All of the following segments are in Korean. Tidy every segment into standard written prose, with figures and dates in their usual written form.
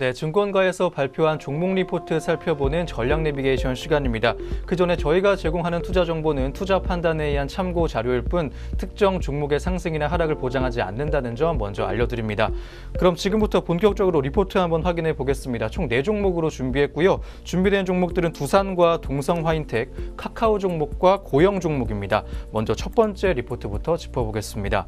네, 증권가에서 발표한 종목 리포트 살펴보는 전략 내비게이션 시간입니다. 그 전에 저희가 제공하는 투자 정보는 투자 판단에 의한 참고 자료일 뿐 특정 종목의 상승이나 하락을 보장하지 않는다는 점 먼저 알려드립니다. 그럼 지금부터 본격적으로 리포트 한번 확인해 보겠습니다. 총 4종목으로 준비했고요. 준비된 종목들은 두산과 동성화인텍, 카카오 종목과 고영 종목입니다. 먼저 첫 번째 리포트부터 짚어보겠습니다.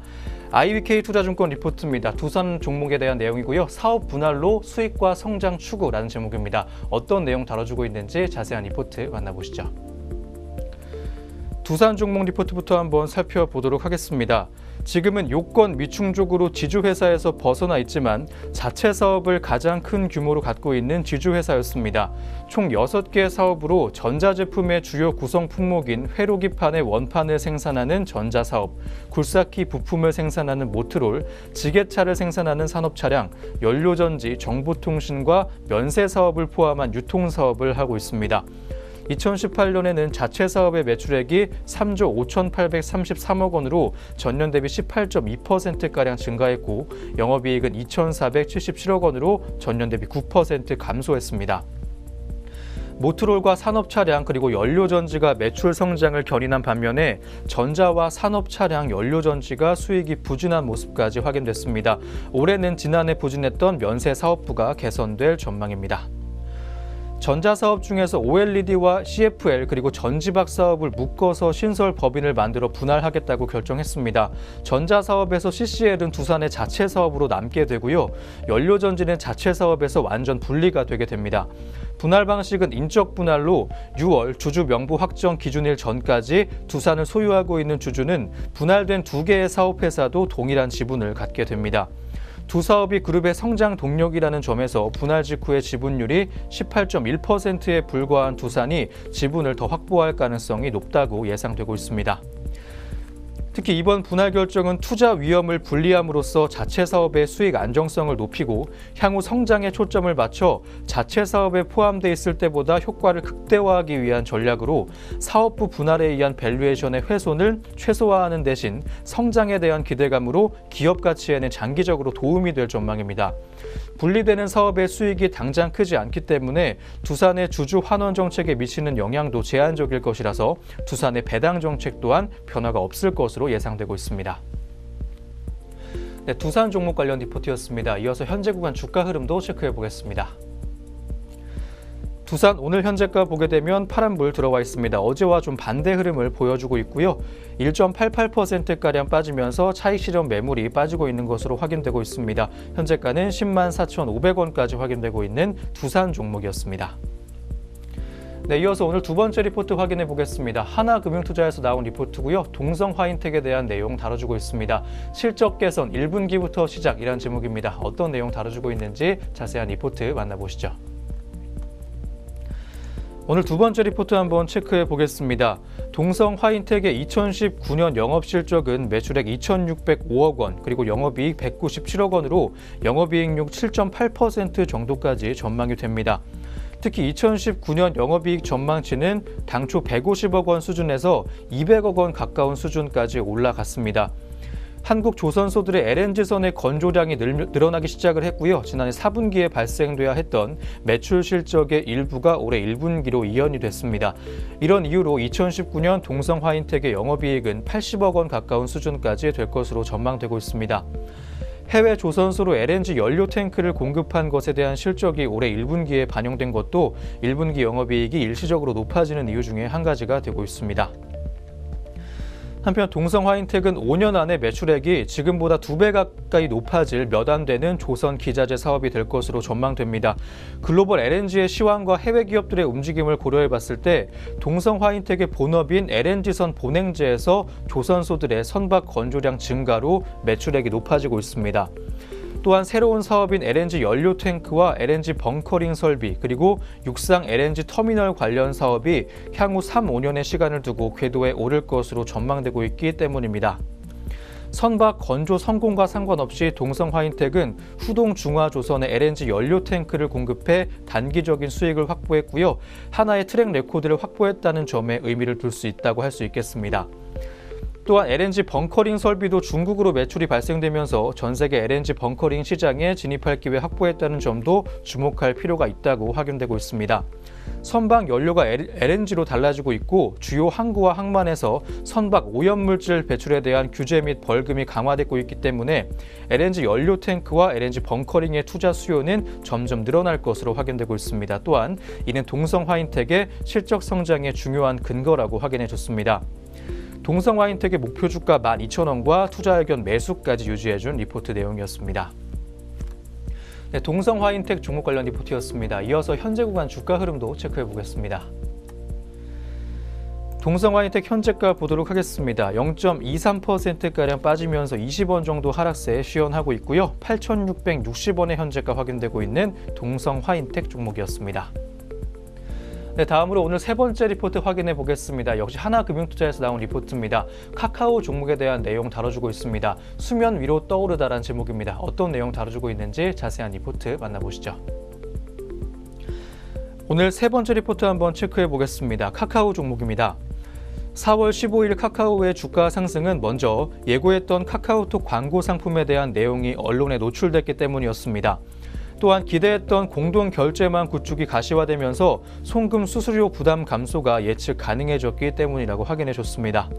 IBK 투자증권 리포트입니다. 두산 종목에 대한 내용이고요. 사업 분할로 수익과 성장 추구라는 제목입니다. 어떤 내용 다뤄주고 있는지 자세한 리포트 만나보시죠. 두산 종목 리포트부터 한번 살펴보도록 하겠습니다. 지금은 요건 미충족으로 지주회사에서 벗어나 있지만 자체 사업을 가장 큰 규모로 갖고 있는 지주회사였습니다. 총 6개 사업으로 전자제품의 주요 구성 품목인 회로기판의 원판을 생산하는 전자사업, 굴삭기 부품을 생산하는 모트롤, 지게차를 생산하는 산업차량, 연료전지, 정보통신과 면세사업을 포함한 유통사업을 하고 있습니다. 2018년에는 자체 사업의 매출액이 3조 5,833억 원으로 전년 대비 18.2%가량 증가했고 영업이익은 2,477억 원으로 전년 대비 9% 감소했습니다. 모트롤과 산업차량 그리고 연료전지가 매출 성장을 견인한 반면에 전자와 산업차량, 연료전지가 수익이 부진한 모습까지 확인됐습니다. 올해는 지난해 부진했던 면세사업부가 개선될 전망입니다. 전자사업 중에서 OLED와 CFL 그리고 전지박 사업을 묶어서 신설 법인을 만들어 분할하겠다고 결정했습니다. 전자사업에서 CCL은 두산의 자체 사업으로 남게 되고요. 연료전지는 자체 사업에서 완전 분리가 되게 됩니다. 분할 방식은 인적 분할로 6월 주주 명부 확정 기준일 전까지 두산을 소유하고 있는 주주는 분할된 2개의 사업회사도 동일한 지분을 갖게 됩니다. 두 사업이 그룹의 성장 동력이라는 점에서 분할 직후의 지분율이 18.1%에 불과한 두산이 지분을 더 확보할 가능성이 높다고 예상되고 있습니다. 특히 이번 분할 결정은 투자 위험을 분리함으로써 자체 사업의 수익 안정성을 높이고 향후 성장에 초점을 맞춰 자체 사업에 포함돼 있을 때보다 효과를 극대화하기 위한 전략으로 사업부 분할에 의한 밸류에이션의 훼손을 최소화하는 대신 성장에 대한 기대감으로 기업 가치에는 장기적으로 도움이 될 전망입니다. 분리되는 사업의 수익이 당장 크지 않기 때문에 두산의 주주 환원 정책에 미치는 영향도 제한적일 것이라서 두산의 배당 정책 또한 변화가 없을 것으로 예상되고 있습니다. 네, 두산 종목 관련 리포트였습니다. 이어서 현재 구간 주가 흐름도 체크해 보겠습니다. 두산 오늘 현재가 보게 되면 파란불 들어와 있습니다. 어제와 좀 반대 흐름을 보여주고 있고요. 1.88%가량 빠지면서 차익 실현 매물이 빠지고 있는 것으로 확인되고 있습니다. 현재가는 10만 4,500원까지 확인되고 있는 두산 종목이었습니다. 네, 이어서 오늘 두 번째 리포트 확인해 보겠습니다. 하나금융투자에서 나온 리포트고요. 동성화인텍에 대한 내용 다뤄주고 있습니다. 실적 개선 1분기부터 시작이란 제목입니다. 어떤 내용 다뤄주고 있는지 자세한 리포트 만나보시죠. 오늘 두 번째 리포트 한번 체크해 보겠습니다. 동성화인텍의 2019년 영업실적은 매출액 2,605억 원, 그리고 영업이익 197억 원으로 영업이익률 7.8% 정도까지 전망이 됩니다. 특히 2019년 영업이익 전망치는 당초 150억 원 수준에서 200억 원 가까운 수준까지 올라갔습니다. 한국 조선소들의 LNG선의 건조량이 늘어나기 시작을 했고요. 지난해 4분기에 발생돼야 했던 매출 실적의 일부가 올해 1분기로 이연이 됐습니다. 이런 이유로 2019년 동성화인텍의 영업이익은 80억 원 가까운 수준까지 될 것으로 전망되고 있습니다. 해외 조선소로 LNG 연료 탱크를 공급한 것에 대한 실적이 올해 1분기에 반영된 것도 1분기 영업이익이 일시적으로 높아지는 이유 중에 한 가지가 되고 있습니다. 한편 동성화인텍은 5년 안에 매출액이 지금보다 2배 가까이 높아질 몇 안 되는 조선 기자재 사업이 될 것으로 전망됩니다. 글로벌 LNG의 시황과 해외 기업들의 움직임을 고려해 봤을 때 동성화인텍의 본업인 LNG선 본행제에서 조선소들의 선박 건조량 증가로 매출액이 높아지고 있습니다. 또한 새로운 사업인 LNG 연료 탱크와 LNG 벙커링 설비 그리고 육상 LNG 터미널 관련 사업이 향후 3-5년의 시간을 두고 궤도에 오를 것으로 전망되고 있기 때문입니다. 선박 건조 성공과 상관없이 동성화인텍은 후동 중화조선의 LNG 연료 탱크를 공급해 단기적인 수익을 확보했고요. 하나의 트랙 레코드를 확보했다는 점에 의미를 둘 수 있다고 할 수 있겠습니다. 또한 LNG 벙커링 설비도 중국으로 매출이 발생되면서 전 세계 LNG 벙커링 시장에 진입할 기회 확보했다는 점도 주목할 필요가 있다고 확인되고 있습니다. 선박 연료가 LNG로 달라지고 있고 주요 항구와 항만에서 선박 오염물질 배출에 대한 규제 및 벌금이 강화되고 있기 때문에 LNG 연료 탱크와 LNG 벙커링의 투자 수요는 점점 늘어날 것으로 확인되고 있습니다. 또한 이는 동성화인텍의 실적 성장의 중요한 근거라고 확인해 줬습니다. 동성화인텍의 목표 주가 12,000원과 투자 의견 매수까지 유지해준 리포트 내용이었습니다. 네, 동성화인텍 종목 관련 리포트였습니다. 이어서 현재 구간 주가 흐름도 체크해 보겠습니다. 동성화인텍 현재가 보도록 하겠습니다. 0.23%가량 빠지면서 20원 정도 하락세에 쉬언하고 있고요. 8,660원의 현재가 확인되고 있는 동성화인텍 종목이었습니다. 네, 다음으로 오늘 세 번째 리포트 확인해 보겠습니다. 역시 하나금융투자에서 나온 리포트입니다. 카카오 종목에 대한 내용 다뤄주고 있습니다. 수면 위로 떠오르다라는 제목입니다. 어떤 내용 다뤄주고 있는지 자세한 리포트 만나보시죠. 오늘 세 번째 리포트 한번 체크해 보겠습니다. 카카오 종목입니다. 4월 15일 카카오의 주가 상승은 먼저 예고했던 카카오톡 광고 상품에 대한 내용이 언론에 노출됐기 때문이었습니다. 또한 기대했던 공동 결제망 구축이 가시화되면서 송금 수수료 부담 감소가 예측 가능해졌기 때문이라고 확인해 줬습니다.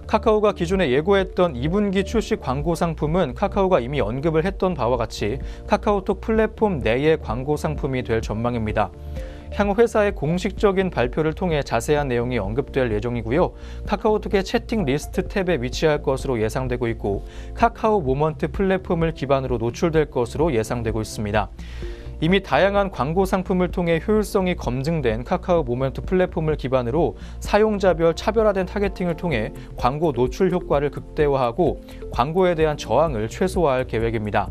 카카오가 기존에 예고했던 2분기 출시 광고 상품은 카카오가 이미 언급을 했던 바와 같이 카카오톡 플랫폼 내의 광고 상품이 될 전망입니다. 향후 회사의 공식적인 발표를 통해 자세한 내용이 언급될 예정이고요. 카카오톡의 채팅 리스트 탭에 위치할 것으로 예상되고 있고 카카오 모먼트 플랫폼을 기반으로 노출될 것으로 예상되고 있습니다. 이미 다양한 광고 상품을 통해 효율성이 검증된 카카오 모먼트 플랫폼을 기반으로 사용자별 차별화된 타겟팅을 통해 광고 노출 효과를 극대화하고 광고에 대한 저항을 최소화할 계획입니다.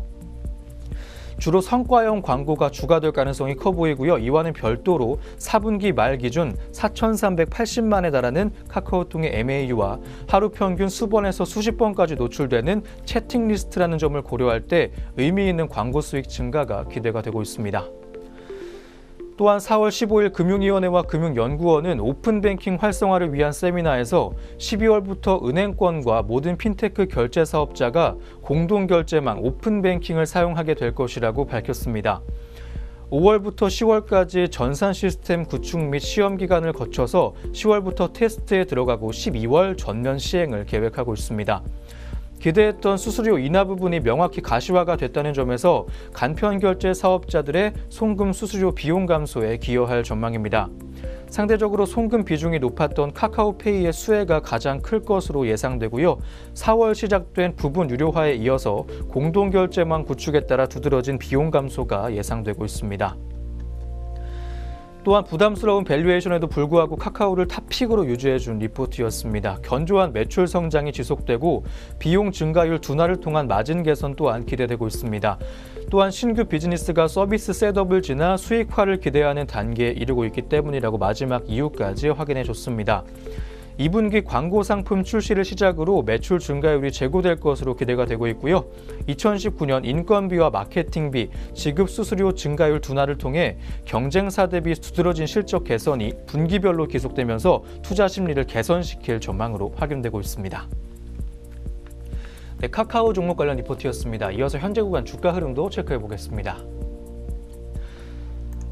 주로 성과형 광고가 주가 될 가능성이 커 보이고요. 이와는 별도로 4분기 말 기준 4,380만에 달하는 카카오톡의 MAU와 하루 평균 수번에서 수십 번까지 노출되는 채팅 리스트라는 점을 고려할 때 의미 있는 광고 수익 증가가 기대가 되고 있습니다. 또한 4월 15일 금융위원회와 금융연구원은 오픈뱅킹 활성화를 위한 세미나에서 12월부터 은행권과 모든 핀테크 결제 사업자가 공동결제망 오픈뱅킹을 사용하게 될 것이라고 밝혔습니다. 5월부터 10월까지 전산 시스템 구축 및 시험 기간을 거쳐서 10월부터 테스트에 들어가고 12월 전면 시행을 계획하고 있습니다. 기대했던 수수료 인하 부분이 명확히 가시화가 됐다는 점에서 간편결제 사업자들의 송금 수수료 비용 감소에 기여할 전망입니다. 상대적으로 송금 비중이 높았던 카카오페이의 수혜가 가장 클 것으로 예상되고요. 4월 시작된 부분 유료화에 이어서 공동결제망 구축에 따라 두드러진 비용 감소가 예상되고 있습니다. 또한 부담스러운 밸류에이션에도 불구하고 카카오를 탑픽으로 유지해준 리포트였습니다. 견조한 매출 성장이 지속되고 비용 증가율 둔화를 통한 마진 개선 또한 기대되고 있습니다. 또한 신규 비즈니스가 서비스 셋업을 지나 수익화를 기대하는 단계에 이르고 있기 때문이라고 마지막 이유까지 확인해 줬습니다. 2분기 광고 상품 출시를 시작으로 매출 증가율이 제고될 것으로 기대가 되고 있고요. 2019년 인건비와 마케팅비, 지급 수수료 증가율 둔화를 통해 경쟁사 대비 두드러진 실적 개선이 분기별로 계속되면서 투자 심리를 개선시킬 전망으로 확인되고 있습니다. 네, 카카오 종목 관련 리포트였습니다. 이어서 현재 구간 주가 흐름도 체크해 보겠습니다.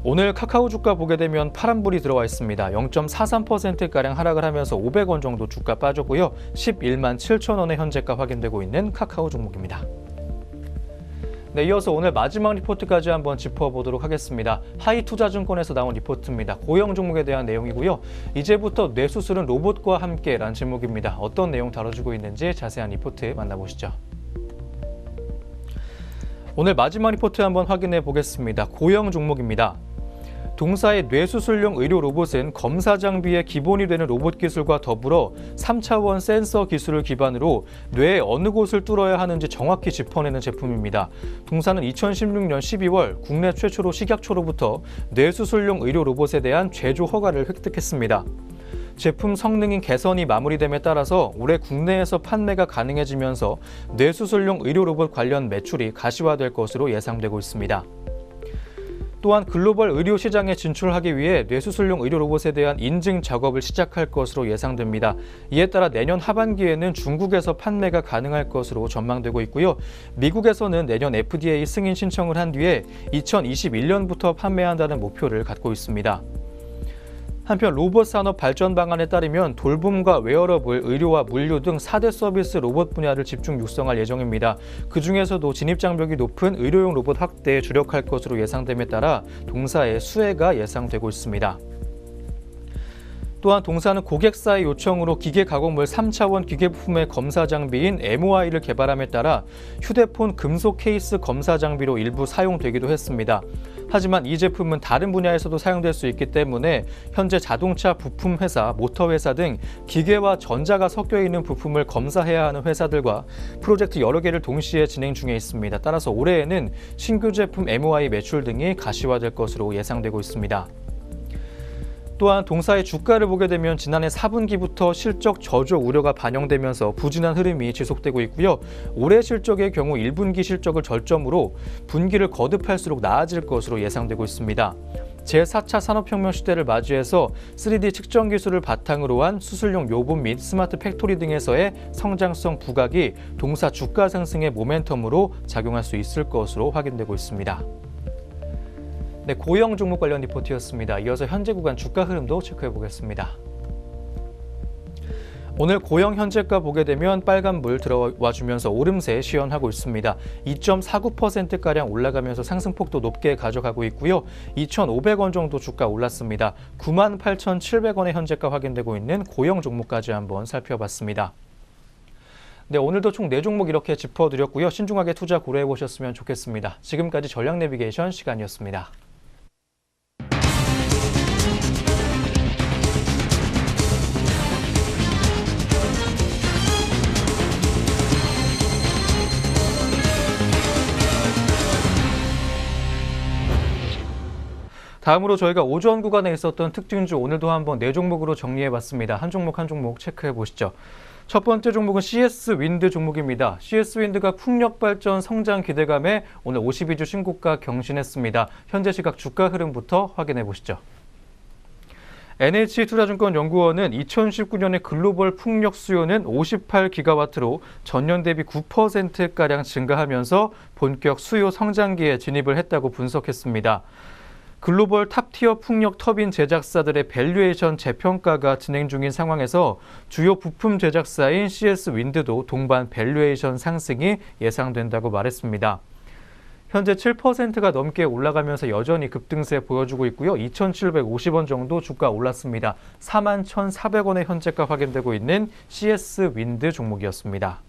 오늘 카카오 주가 보게 되면 파란불이 들어와 있습니다. 0.43%가량 하락을 하면서 500원 정도 주가 빠졌고요. 11만 7천 원의 현재가 확인되고 있는 카카오 종목입니다. 네, 이어서 오늘 마지막 리포트까지 한번 짚어보도록 하겠습니다. 하이투자증권에서 나온 리포트입니다. 고형 종목에 대한 내용이고요. 이제부터 뇌수술은 로봇과 함께라는 제목입니다. 어떤 내용 다뤄주고 있는지 자세한 리포트 만나보시죠. 오늘 마지막 리포트 한번 확인해 보겠습니다. 고형 종목입니다. 동사의 뇌수술용 의료 로봇은 검사 장비의 기본이 되는 로봇 기술과 더불어 3차원 센서 기술을 기반으로 뇌의 어느 곳을 뚫어야 하는지 정확히 짚어내는 제품입니다. 동사는 2016년 12월 국내 최초로 식약처로부터 뇌수술용 의료 로봇에 대한 제조 허가를 획득했습니다. 제품 성능인 개선이 마무리됨에 따라서 올해 국내에서 판매가 가능해지면서 뇌수술용 의료 로봇 관련 매출이 가시화될 것으로 예상되고 있습니다. 또한 글로벌 의료 시장에 진출하기 위해 뇌수술용 의료 로봇에 대한 인증 작업을 시작할 것으로 예상됩니다. 이에 따라 내년 하반기에는 중국에서 판매가 가능할 것으로 전망되고 있고요. 미국에서는 내년 FDA 승인 신청을 한 뒤에 2021년부터 판매한다는 목표를 갖고 있습니다. 한편 로봇 산업 발전 방안에 따르면 돌봄과 웨어러블, 의료와 물류 등 4대 서비스 로봇 분야를 집중 육성할 예정입니다. 그중에서도 진입장벽이 높은 의료용 로봇 확대에 주력할 것으로 예상됨에 따라 동사의 수혜가 예상되고 있습니다. 또한 동사는 고객사의 요청으로 기계 가공물 3차원 기계 부품의 검사 장비인 MOI를 개발함에 따라 휴대폰 금속 케이스 검사 장비로 일부 사용되기도 했습니다. 하지만 이 제품은 다른 분야에서도 사용될 수 있기 때문에 현재 자동차 부품 회사, 모터 회사 등 기계와 전자가 섞여 있는 부품을 검사해야 하는 회사들과 프로젝트 여러 개를 동시에 진행 중에 있습니다. 따라서 올해에는 신규 제품 MOI 매출 등이 가시화될 것으로 예상되고 있습니다. 또한 동사의 주가를 보게 되면 지난해 4분기부터 실적 저조 우려가 반영되면서 부진한 흐름이 지속되고 있고요. 올해 실적의 경우 1분기 실적을 절정으로 분기를 거듭할수록 나아질 것으로 예상되고 있습니다. 제4차 산업혁명 시대를 맞이해서 3D 측정 기술을 바탕으로 한 수술용 로봇 및 스마트 팩토리 등에서의 성장성 부각이 동사 주가 상승의 모멘텀으로 작용할 수 있을 것으로 확인되고 있습니다. 네, 고영 종목 관련 리포트였습니다. 이어서 현재 구간 주가 흐름도 체크해 보겠습니다. 오늘 고영 현재가 보게 되면 빨간불 들어와 주면서 오름세 시연하고 있습니다. 2.49%가량 올라가면서 상승폭도 높게 가져가고 있고요. 2,500원 정도 주가 올랐습니다. 98,700원의 현재가 확인되고 있는 고영 종목까지 한번 살펴봤습니다. 네, 오늘도 총 4종목 이렇게 짚어드렸고요. 신중하게 투자 고려해 보셨으면 좋겠습니다. 지금까지 전략 내비게이션 시간이었습니다. 다음으로 저희가 오전 구간에 있었던 특징주 오늘도 한번 4종목으로 정리해봤습니다. 한 종목 한 종목 체크해 보시죠. 첫 번째 종목은 CS 윈드 종목입니다. CS 윈드가 풍력 발전 성장 기대감에 오늘 52주 신고가 경신했습니다. 현재 시각 주가 흐름부터 확인해 보시죠. NH투자증권연구원은 2019년의 글로벌 풍력 수요는 58기가와트로 전년 대비 9%가량 증가하면서 본격 수요 성장기에 진입을 했다고 분석했습니다. 글로벌 탑티어 풍력 터빈 제작사들의 밸류에이션 재평가가 진행 중인 상황에서 주요 부품 제작사인 CS 윈드도 동반 밸류에이션 상승이 예상된다고 말했습니다. 현재 7%가 넘게 올라가면서 여전히 급등세 보여주고 있고요. 2,750원 정도 주가 올랐습니다. 41,400원의 현재가 확인되고 있는 CS 윈드 종목이었습니다.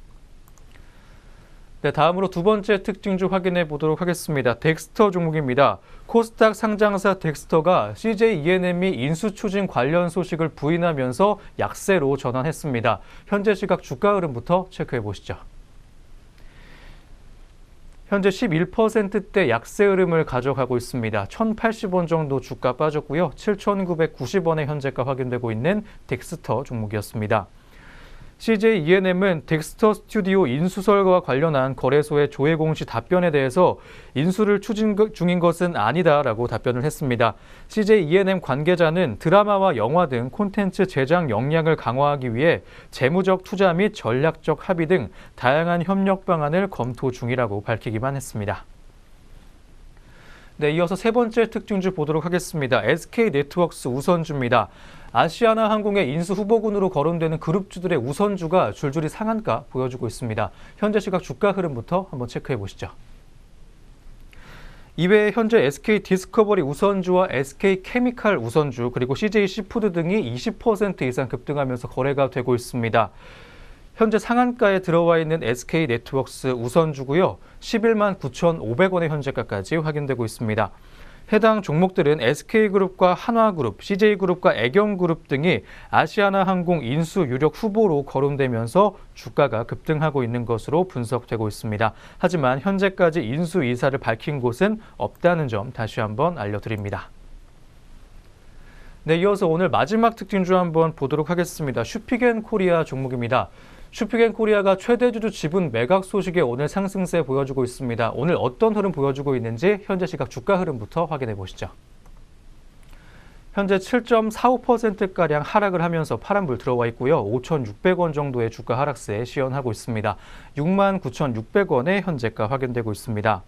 네, 다음으로 두 번째 특징주 확인해 보도록 하겠습니다. 덱스터 종목입니다. 코스닥 상장사 덱스터가 CJ E&M이 인수 추진 관련 소식을 부인하면서 약세로 전환했습니다. 현재 시각 주가 흐름부터 체크해 보시죠. 현재 11%대 약세 흐름을 가져가고 있습니다. 1,080원 정도 주가 빠졌고요. 7,990원의 현재가 확인되고 있는 덱스터 종목이었습니다. CJ E&M은 덱스터 스튜디오 인수설과 관련한 거래소의 조회 공시 답변에 대해서 인수를 추진 중인 것은 아니다라고 답변을 했습니다. CJ E&M 관계자는 드라마와 영화 등 콘텐츠 제작 역량을 강화하기 위해 재무적 투자 및 전략적 합의 등 다양한 협력 방안을 검토 중이라고 밝히기만 했습니다. 네, 이어서 세 번째 특징주 보도록 하겠습니다. SK네트워크스 우선주입니다. 아시아나항공의 인수 후보군으로 거론되는 그룹주들의 우선주가 줄줄이 상한가 보여주고 있습니다. 현재 시각 주가 흐름부터 한번 체크해 보시죠. 이외에 현재 SK디스커버리 우선주와 SK케미칼 우선주 그리고 CJ시푸드 등이 20% 이상 급등하면서 거래가 되고 있습니다. 현재 상한가에 들어와 있는 SK네트워크스 우선주고요. 11만 9,500원의 현재가까지 확인되고 있습니다. 해당 종목들은 SK그룹과 한화그룹, CJ그룹과 애경그룹 등이 아시아나항공 인수 유력 후보로 거론되면서 주가가 급등하고 있는 것으로 분석되고 있습니다. 하지만 현재까지 인수 의사를 밝힌 곳은 없다는 점 다시 한번 알려드립니다. 네, 이어서 오늘 마지막 특징주 한번 보도록 하겠습니다. 슈피겐코리아 종목입니다. 슈피겐코리아가 최대 주주 지분 매각 소식에 오늘 상승세 보여주고 있습니다. 오늘 어떤 흐름 보여주고 있는지 현재 시각 주가 흐름부터 확인해 보시죠. 현재 7.45%가량 하락을 하면서 파란불 들어와 있고요. 5,600원 정도의 주가 하락세에 시연하고 있습니다. 69,600원의 현재가 확인되고 있습니다.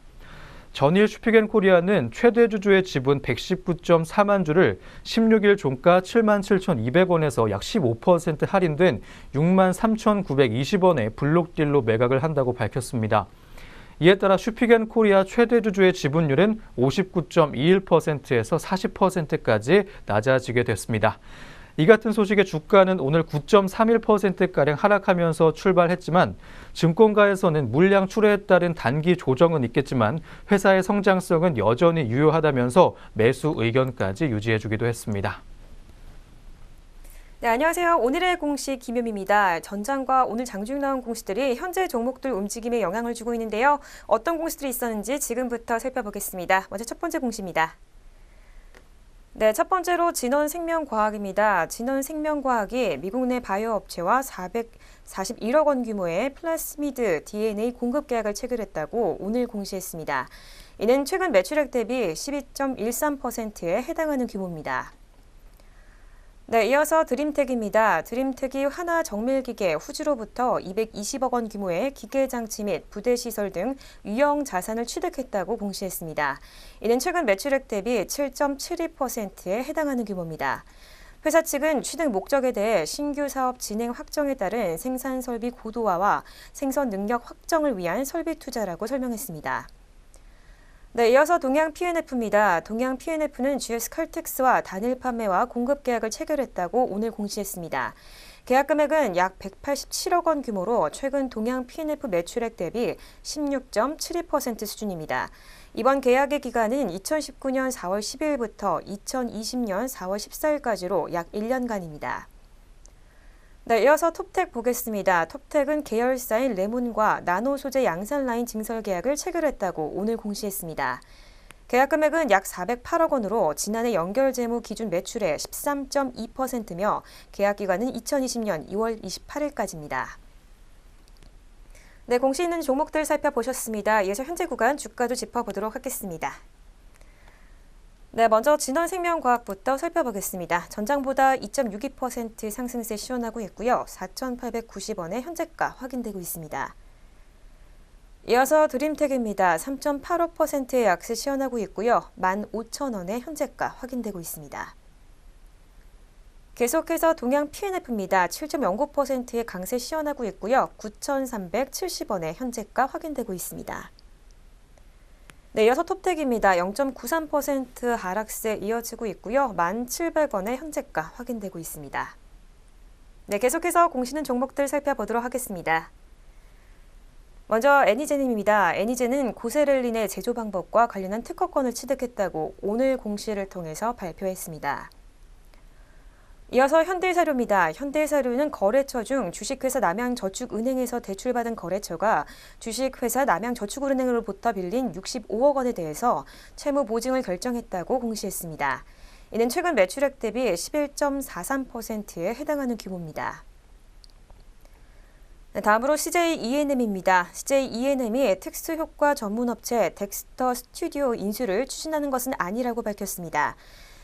전일 슈피겐코리아는 최대 주주의 지분 119.4만 주를 16일 종가 77,200원에서 약 15% 할인된 63,920원에 블록딜로 매각을 한다고 밝혔습니다. 이에 따라 슈피겐코리아 최대 주주의 지분율은 59.21%에서 40%까지 낮아지게 됐습니다. 이 같은 소식에 주가는 오늘 9.31%가량 하락하면서 출발했지만 증권가에서는 물량 출하에 따른 단기 조정은 있겠지만 회사의 성장성은 여전히 유효하다면서 매수 의견까지 유지해주기도 했습니다. 네, 안녕하세요. 오늘의 공시 김효미입니다. 전장과 오늘 장중 나온 공시들이 현재 종목들 움직임에 영향을 주고 있는데요. 어떤 공시들이 있었는지 지금부터 살펴보겠습니다. 먼저 첫 번째 공시입니다. 네, 첫 번째로 진원생명과학입니다. 진원생명과학이 미국 내 바이오 업체와 441억 원 규모의 플라스미드 DNA 공급 계약을 체결했다고 오늘 공시했습니다. 이는 최근 매출액 대비 12.13%에 해당하는 규모입니다. 네, 이어서 드림텍입니다. 드림텍이 하나정밀기계 후지로부터 220억 원 규모의 기계장치 및 부대시설 등 유형 자산을 취득했다고 공시했습니다. 이는 최근 매출액 대비 7.72%에 해당하는 규모입니다. 회사 측은 취득 목적에 대해 신규 사업 진행 확정에 따른 생산 설비 고도화와 생산 능력 확정을 위한 설비 투자라고 설명했습니다. 네, 이어서 동양 P&F입니다. 동양 P&F는 GS 칼텍스와 단일 판매와 공급 계약을 체결했다고 오늘 공시했습니다. 계약 금액은 약 187억 원 규모로 최근 동양 P&F 매출액 대비 16.72% 수준입니다. 이번 계약의 기간은 2019년 4월 10일부터 2020년 4월 14일까지로 약 1년간입니다. 네, 이어서 톱텍 보겠습니다. 톱텍은 계열사인 레몬과 나노 소재 양산 라인 증설 계약을 체결했다고 오늘 공시했습니다. 계약 금액은 약 408억 원으로 지난해 연결 재무 기준 매출의 13.2%며 계약 기간은 2020년 2월 28일까지입니다. 네, 공시 있는 종목들 살펴보셨습니다. 이어서 현재 구간 주가도 짚어보도록 하겠습니다. 네, 먼저 진원생명과학부터 살펴보겠습니다. 전장보다 2.62% 상승세 시현하고 있고요. 4,890원의 현재가 확인되고 있습니다. 이어서 드림텍입니다. 3.85%의 약세 시현하고 있고요. 15,000원의 현재가 확인되고 있습니다. 계속해서 동양 P&F입니다. 7.09%의 강세 시현하고 있고요. 9,370원의 현재가 확인되고 있습니다. 네, 이어서 톱텍입니다. 0.93% 하락세 이어지고 있고요. 1,700원의 현재가 확인되고 있습니다. 네, 계속해서 공시는 종목들 살펴보도록 하겠습니다. 먼저 애니제님입니다. 애니제는 고세렐린의 제조 방법과 관련한 특허권을 취득했다고 오늘 공시를 통해서 발표했습니다. 이어서 현대사료입니다. 현대사료는 거래처 중 주식회사 남양저축은행에서 대출받은 거래처가 주식회사 남양저축은행으로부터 빌린 65억 원에 대해서 채무 보증을 결정했다고 공시했습니다. 이는 최근 매출액 대비 11.43%에 해당하는 규모입니다. 다음으로 CJ E&M입니다. CJ E&M이 특수효과 전문업체 덱스터 스튜디오 인수를 추진하는 것은 아니라고 밝혔습니다.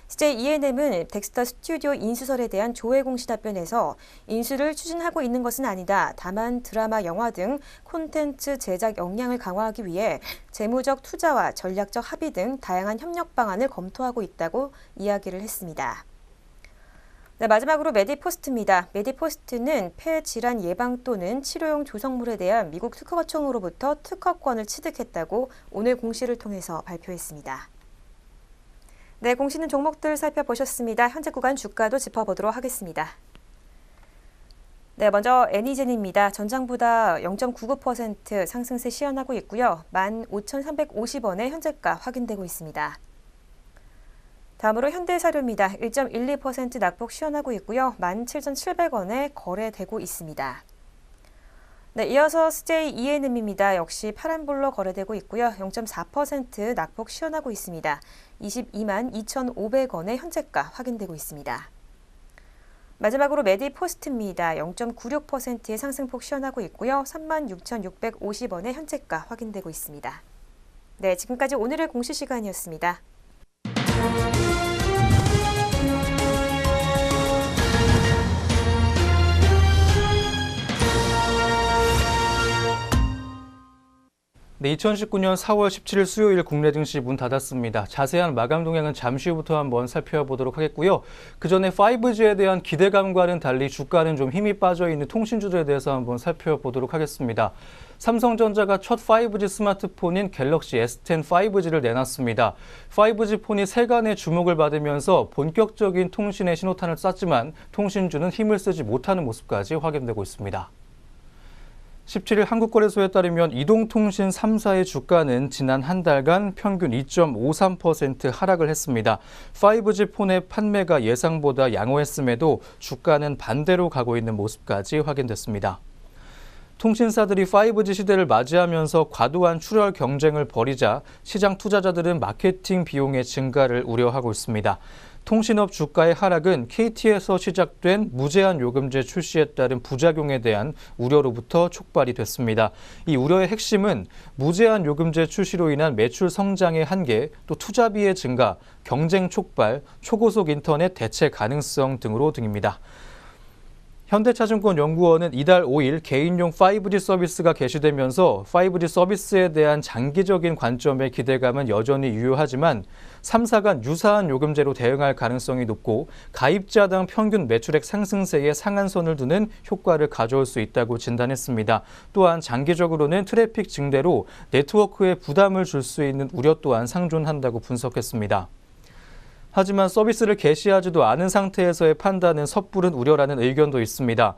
CJ E&M은 덱스터 스튜디오 인수설에 대한 조회 공시 답변에서 인수를 추진하고 있는 것은 아니다. 다만 드라마, 영화 등 콘텐츠 제작 역량을 강화하기 위해 재무적 투자와 전략적 합의 등 다양한 협력 방안을 검토하고 있다고 이야기를 했습니다. 네, 마지막으로 메디포스트입니다. 메디포스트는 폐 질환 예방 또는 치료용 조성물에 대한 미국 특허청으로부터 특허권을 취득했다고 오늘 공시를 통해서 발표했습니다. 네, 공시는 종목들 살펴보셨습니다. 현재 구간 주가도 짚어보도록 하겠습니다. 네, 먼저 애니젠입니다. 전장보다 0.99% 상승세 시현하고 있고요. 15,350원의 현재가 확인되고 있습니다. 다음으로 현대사료입니다. 1.12% 낙폭 시현하고 있고요. 17,700원에 거래되고 있습니다. 네, 이어서 CJ E&M입니다. 역시 파란불로 거래되고 있고요. 0.4% 낙폭 시현하고 있습니다. 22만 2,500원의 현재가 확인되고 있습니다. 마지막으로 메디포스트입니다. 0.96%의 상승폭 시현하고 있고요. 36,650원의 현재가 확인되고 있습니다. 네, 지금까지 오늘의 공시 시간이었습니다. 네, 2019년 4월 17일 수요일 국내 증시 문 닫았습니다. 자세한 마감 동향은 잠시 후부터 한번 살펴보도록 하겠고요. 그 전에 5G에 대한 기대감과는 달리 주가는 좀 힘이 빠져 있는 통신주들에 대해서 한번 살펴보도록 하겠습니다. 삼성전자가 첫 5G 스마트폰인 갤럭시 S10 5G를 내놨습니다. 5G 폰이 세간의 주목을 받으면서 본격적인 통신의 신호탄을 쐈지만 통신주는 힘을 쓰지 못하는 모습까지 확인되고 있습니다. 17일 한국거래소에 따르면 이동통신 3사의 주가는 지난 한 달간 평균 2.53% 하락을 했습니다. 5G 폰의 판매가 예상보다 양호했음에도 주가는 반대로 가고 있는 모습까지 확인됐습니다. 통신사들이 5G 시대를 맞이하면서 과도한 출혈 경쟁을 벌이자 시장 투자자들은 마케팅 비용의 증가를 우려하고 있습니다. 통신업 주가의 하락은 KT에서 시작된 무제한 요금제 출시에 따른 부작용에 대한 우려로부터 촉발이 됐습니다. 이 우려의 핵심은 무제한 요금제 출시로 인한 매출 성장의 한계, 또 투자비의 증가, 경쟁 촉발, 초고속 인터넷 대체 가능성 등입니다. 현대차증권 연구원은 이달 5일 개인용 5G 서비스가 개시되면서 5G 서비스에 대한 장기적인 관점의 기대감은 여전히 유효하지만 3사간 유사한 요금제로 대응할 가능성이 높고 가입자당 평균 매출액 상승세에 상한선을 두는 효과를 가져올 수 있다고 진단했습니다. 또한 장기적으로는 트래픽 증대로 네트워크에 부담을 줄 수 있는 우려 또한 상존한다고 분석했습니다. 하지만 서비스를 개시하지도 않은 상태에서의 판단은 섣부른 우려라는 의견도 있습니다.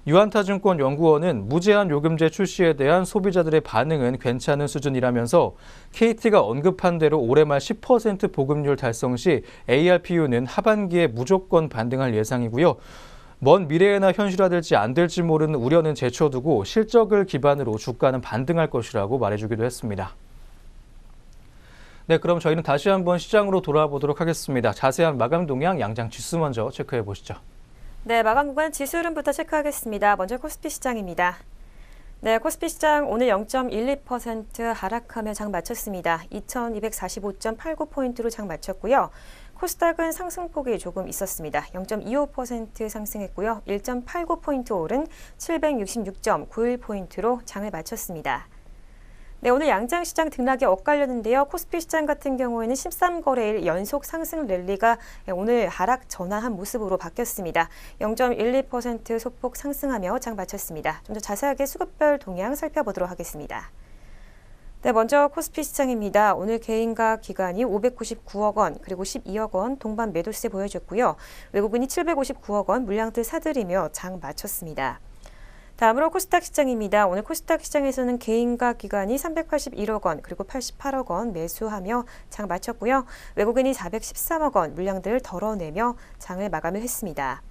유한타증권 연구원은 무제한 요금제 출시에 대한 소비자들의 반응은 괜찮은 수준이라면서 KT가 언급한 대로 올해 말 10% 보급률 달성 시 ARPU는 하반기에 무조건 반등할 예상이고요. 먼 미래에나 현실화될지 안 될지 모르는 우려는 제쳐두고 실적을 기반으로 주가는 반등할 것이라고 말해주기도 했습니다. 네, 그럼 저희는 다시 한번 시장으로 돌아와 보도록 하겠습니다. 자세한 마감 동향 양장 지수 먼저 체크해 보시죠. 네, 마감 구간 지수 흐름부터 체크하겠습니다. 먼저 코스피 시장입니다. 네, 코스피 시장 오늘 0.12% 하락하며 장 마쳤습니다. 2245.89포인트로 장 마쳤고요. 코스닥은 상승폭이 조금 있었습니다. 0.25% 상승했고요. 1.89포인트 오른 766.91포인트로 장을 마쳤습니다. 네, 오늘 양장시장 등락이 엇갈렸는데요. 코스피 시장 같은 경우에는 13거래일 연속 상승 랠리가 오늘 하락 전환한 모습으로 바뀌었습니다. 0.12% 소폭 상승하며 장 마쳤습니다. 좀 더 자세하게 수급별 동향 살펴보도록 하겠습니다. 네, 먼저 코스피 시장입니다. 오늘 개인과 기관이 599억 원, 그리고 12억 원 동반 매도세 보여줬고요. 외국인이 759억 원 물량들 사들이며 장 마쳤습니다. 다음으로 코스닥 시장입니다. 오늘 코스닥 시장에서는 개인과 기관이 381억 원, 그리고 88억 원 매수하며 장 마쳤고요. 외국인이 413억 원 물량들을 덜어내며 장을 마감을 했습니다.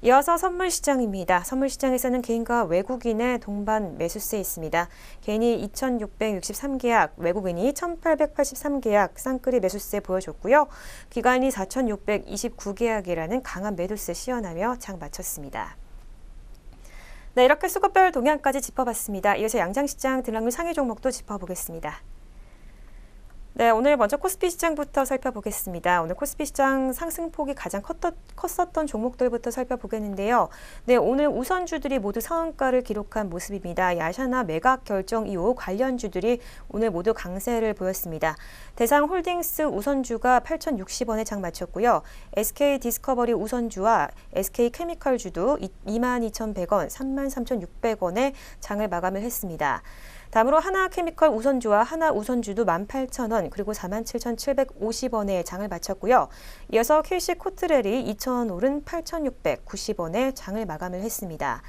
이어서 선물 시장입니다. 선물 시장에서는 개인과 외국인의 동반 매수세 있습니다. 개인이 2,663계약, 외국인이 1,883계약 쌍끌이 매수세 보여줬고요. 기관이 4,629계약이라는 강한 매도세 시현하며 장 마쳤습니다. 네, 이렇게 수급별 동향까지 짚어봤습니다. 이어서 양장시장 등락률 상위 종목도 짚어보겠습니다. 네, 오늘 먼저 코스피 시장부터 살펴보겠습니다. 오늘 코스피 시장 상승폭이 가장 컸었던 종목들부터 살펴보겠는데요. 네, 오늘 우선주들이 모두 상한가를 기록한 모습입니다. 야샤나 매각 결정 이후 관련주들이 오늘 모두 강세를 보였습니다. 대상홀딩스 우선주가 8,060원에 장 마쳤고요. SK 디스커버리 우선주와 SK 케미컬주도 22,100원, 33,600원에 장을 마감을 했습니다. 다음으로 하나케미컬 우선주와 하나우선주도 18,000원, 그리고 47,750원에 장을 마쳤고요. 이어서 KC 코트렐이 2,000원 오른 8,690원에 장을 마감을 했습니다.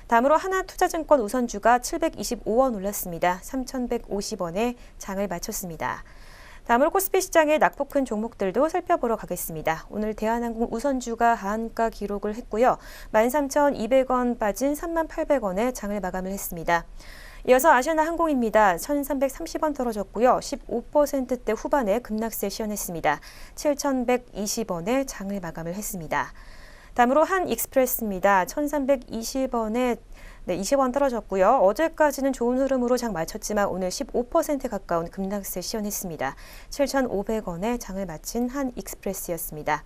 다음으로 하나투자증권 우선주가 725원 올랐습니다. 3,150원에 장을 마쳤습니다. 다음으로 코스피 시장의 낙폭 큰 종목들도 살펴보러 가겠습니다. 오늘 대한항공 우선주가 하한가 기록을 했고요. 13,200원 빠진 38,000원에 장을 마감을 했습니다. 이어서 아시아나항공입니다. 1,330원 떨어졌고요. 15%대 후반에 급락세 시현했습니다. 7,120원에 장을 마감을 했습니다. 다음으로 한익스프레스입니다. 1,320원에 20원 떨어졌고요. 어제까지는 좋은 흐름으로 장 마쳤지만 오늘 15% 가까운 급락세 시현했습니다. 7,500원에 장을 마친 한익스프레스였습니다.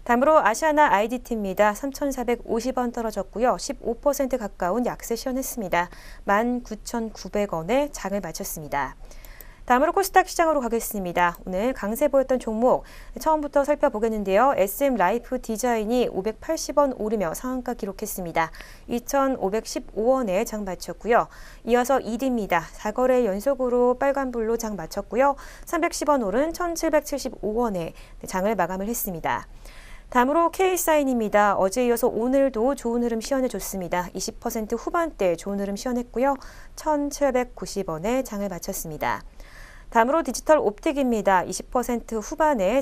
다음으로 아시아나 IDT입니다. 3,450원 떨어졌고요. 15% 가까운 약세 시현했습니다. 19,900원에 장을 마쳤습니다. 다음으로 코스닥 시장으로 가겠습니다. 오늘 강세 보였던 종목 처음부터 살펴보겠는데요. SM라이프 디자인이 580원 오르며 상한가 기록했습니다. 2,515원에 장 마쳤고요. 이어서 ED입니다. 4거래 연속으로 빨간불로 장 마쳤고요. 310원 오른 1,775원에 장을 마감을 했습니다. 다음으로 K사인입니다. 어제 이어서 오늘도 좋은 흐름 시현해줬습니다. 20% 후반대 좋은 흐름 시현했고요. 1,790원에 장을 마쳤습니다. 다음으로 디지털 옵틱입니다. 20% 후반에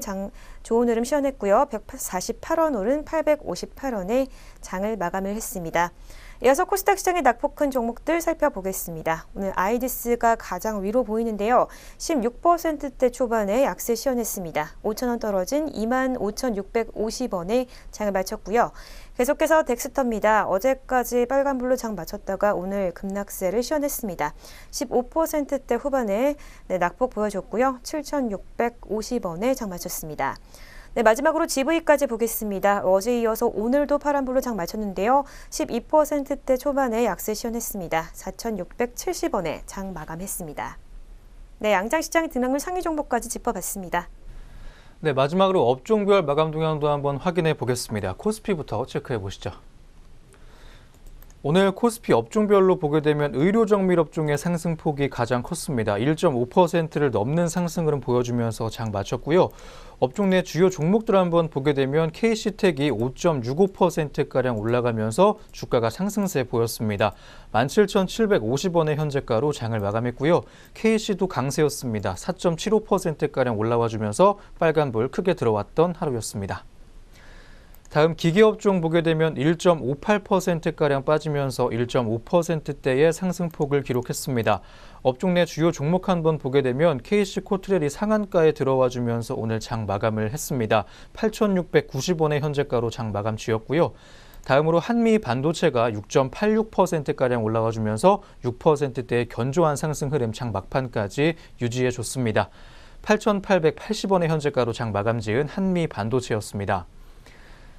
좋은 흐름 시현했고요. 148원 오른 858원에 장을 마감을 했습니다. 이어서 코스닥 시장의 낙폭 큰 종목들 살펴보겠습니다. 오늘 아이디스가 가장 위로 보이는데요. 16%대 초반에 약세 시현했습니다. 5,000원 떨어진 25,650원에 장을 마쳤고요. 계속해서 덱스터입니다. 어제까지 빨간불로 장 마쳤다가 오늘 급락세를 시현했습니다. 15%대 후반에 낙폭 보여줬고요. 7,650원에 장 마쳤습니다. 마지막으로 GV까지 보겠습니다. 어제 이어서 오늘도 파란불로 장 마쳤는데요. 12%대 초반에 약세 시현했습니다. 4,670원에 장 마감했습니다. 양장시장 등락률 상위 종목까지 짚어봤습니다. 마지막으로 업종별 마감 동향도 한번 확인해 보겠습니다. 코스피부터 체크해 보시죠. 오늘 코스피 업종별로 보게 되면 의료정밀업종의 상승폭이 가장 컸습니다. 1.5%를 넘는 상승 흐름 보여주면서 장 마쳤고요. 업종 내 주요 종목들 한번 보게 되면 KC텍이 5.65%가량 올라가면서 주가가 상승세 보였습니다. 17,750원의 현재가로 장을 마감했고요. KC도 강세였습니다. 4.75%가량 올라와주면서 빨간불 크게 들어왔던 하루였습니다. 다음 기계업종 보게 되면 1.58%가량 빠지면서 1.5%대의 상승폭을 기록했습니다. 업종 내 주요 종목 한번 보게 되면 KC코트렐이 상한가에 들어와 주면서 오늘 장 마감을 했습니다. 8,690원의 현재가로 장 마감 지었고요. 다음으로 한미반도체가 6.86%가량 올라와 주면서 6%대의 견조한 상승 흐름 장 막판까지 유지해 줬습니다. 8,880원의 현재가로 장 마감 지은 한미반도체였습니다.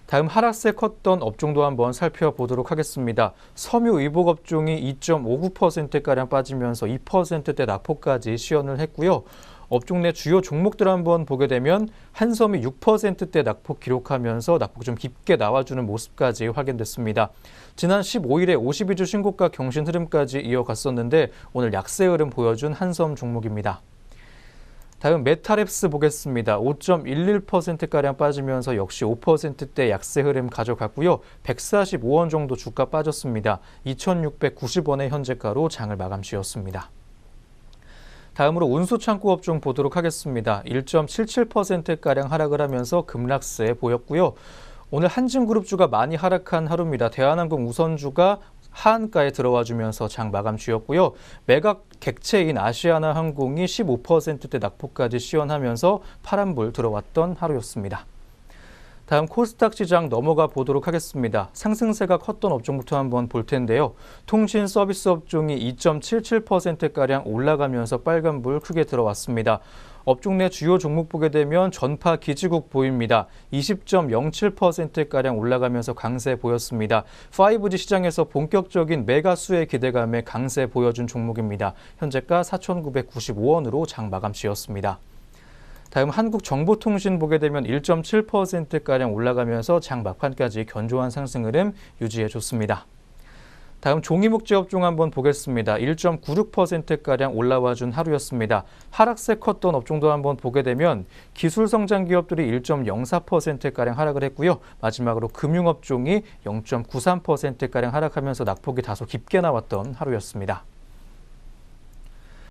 다음 하락세 컸던 업종도 한번 살펴보도록 하겠습니다. 섬유의복 업종이 2.59%가량 빠지면서 2%대 낙폭까지 시현을 했고요. 업종 내 주요 종목들 한번 보게 되면 한섬이 6%대 낙폭 기록하면서 낙폭 좀 깊게 나와주는 모습까지 확인됐습니다. 지난 15일에 52주 신고가 경신 흐름까지 이어갔었는데 오늘 약세 흐름 보여준 한섬 종목입니다. 다음 메탈앱스 보겠습니다. 5.11%가량 빠지면서 역시 5%대 약세 흐름 가져갔고요. 145원 정도 주가 빠졌습니다. 2,690원의 현재가로 장을 마감 지었습니다. 다음으로 운수창고 업종 보도록 하겠습니다. 1.77%가량 하락을 하면서 급락세 보였고요. 오늘 한진그룹주가 많이 하락한 하루입니다. 대한항공 우선주가 하한가에 들어와 주면서 장 마감 쥐었고요. 매각 객체인 아시아나항공이 15%대 낙폭까지 시현하면서 파란불 들어왔던 하루였습니다. 다음 코스닥 시장 넘어가 보도록 하겠습니다. 상승세가 컸던 업종부터 한번 볼 텐데요. 통신 서비스 업종이 2.77%가량 올라가면서 빨간불 크게 들어왔습니다. 업종 내 주요 종목 보게 되면 전파 기지국 보입니다. 20.07%가량 올라가면서 강세 보였습니다. 5G 시장에서 본격적인 매가수의 기대감에 강세 보여준 종목입니다. 현재가 4,995원으로 장 마감 지었습니다. 다음 한국정보통신 보게 되면 1.7%가량 올라가면서 장 막판까지 견조한 상승 흐름 유지해 줬습니다. 다음 종이목재 업종 한번 보겠습니다. 1.96%가량 올라와 준 하루였습니다. 하락세 컸던 업종도 한번 보게 되면 기술 성장 기업들이 1.04%가량 하락을 했고요. 마지막으로 금융업종이 0.93%가량 하락하면서 낙폭이 다소 깊게 나왔던 하루였습니다.